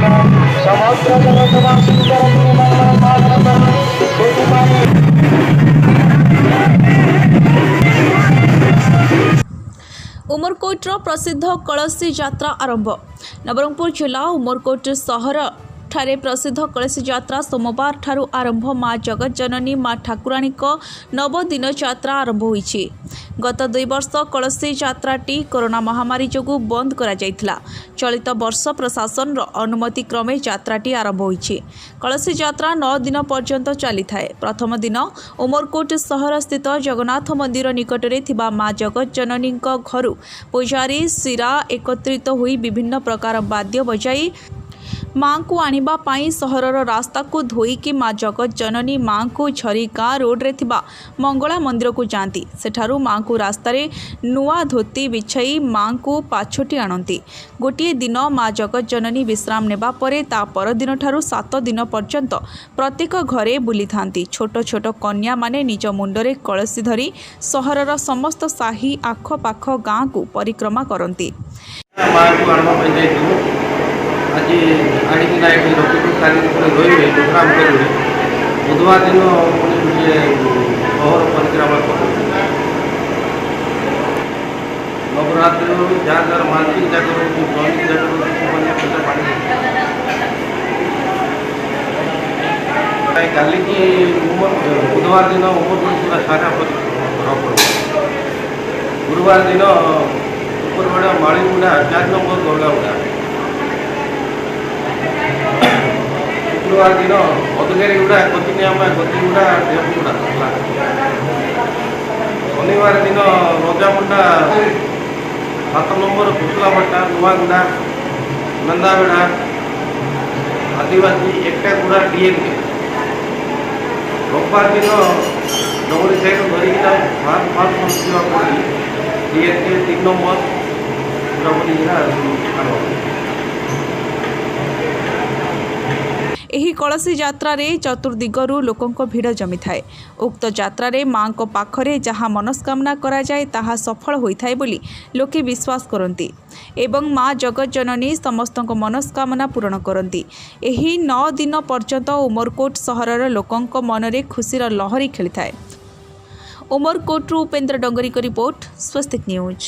समग्र जगतवासीଙ୍କର उमरकोट्र प्रसिद्ध कलसी यात्रा आरंभ। नवरंगपुर जिला उमरकोट सहर ठारे प्रसिद्ध कलसी यात्रा सोमवार ठारू आरंभ। माँ जगत जननी माँ ठाकुराणी नवदिन यात्रा आरंभ होईछि। गत 2 वर्ष कलसी यात्राटी कोरोना महामारी जोगु बंद करा जायथिला। चलित वर्ष प्रशासन अनुमति क्रमे यात्राटी आरंभ होईछि। कलसी यात्रा 9 दिन पर्यंत चली थाए। प्रथम दिन उमरकोट सहर स्थित जगन्नाथ मंदिर निकटरे थिबा माँ जगत जननी घरु पूजारी शिरा एकत्रित होई विभिन्न प्रकार वाद्य बजाई माँ को आनिबा पाई सहरर रास्ता को धोईकी माँ जगत जननी माँ को झरी गाँ रोड्रे थिबा मंगला मंदिर को जाती। सेठारु माँ को रास्तार नुआ धोती बिछाई माँ को पाछोटी आणती। गोटे दिन माँ जगत जननी विश्राम नेबा परे ता परदिन ठारू 7 दिन पर्यंत प्रत्येक घरे बुली थांती। छोट छोट कन्या माने निज मुंडरे कलसी धरी सहरर समस्त साही आख पाख गाँ को परिक्रमा करती। आज आड़िकी नाइट रखी काली रही प्रोग्राम करेंगे। बुधवार दिन शहर परिक्रमा कर नवरात्रि जहाँ जहाँ मानसिक जगह दैनिक जगह काली की बुधवार दिन उमरकोट सारा गुरुवार दिन उपरवाड़ा माड़ीगुड़ा 4 नंबर गंगागुड़ा, शुक्रवार दिन अधगारीगुड़ा कतिनियामा कतिगुड़ा देवगुड़ा, शनिवार दिन रजामुंडा 7 नंबर कुशलाभट्टा नुआगुड़ा नंदागुड़ा आदिवासी एकटागुड़ा डीएनके, रविवार दिन डबरी साइड धरिकिना फार्म डीएनके 3 नंबर डबरी एही कलसी यात्रा रे चतुर्दिगरु लोकंक भिड़ जमी थाए। उक्त यात्रा रे मां को पाखरे जहाँ मनस्कामना करा जाए ताहा सफल होइथाए बोली लोके विश्वास करती एवं मां जगत जननी समस्तक मनस्कामना पूरण करती। एही 9 दिन पर्यंत उमरकोट सहरर लोकंक मनरे खुशीर लहरी खेली थाए। उमरकोट्रु उपेन्द्र डंगरी को रिपोर्ट, स्वस्तिक न्यूज।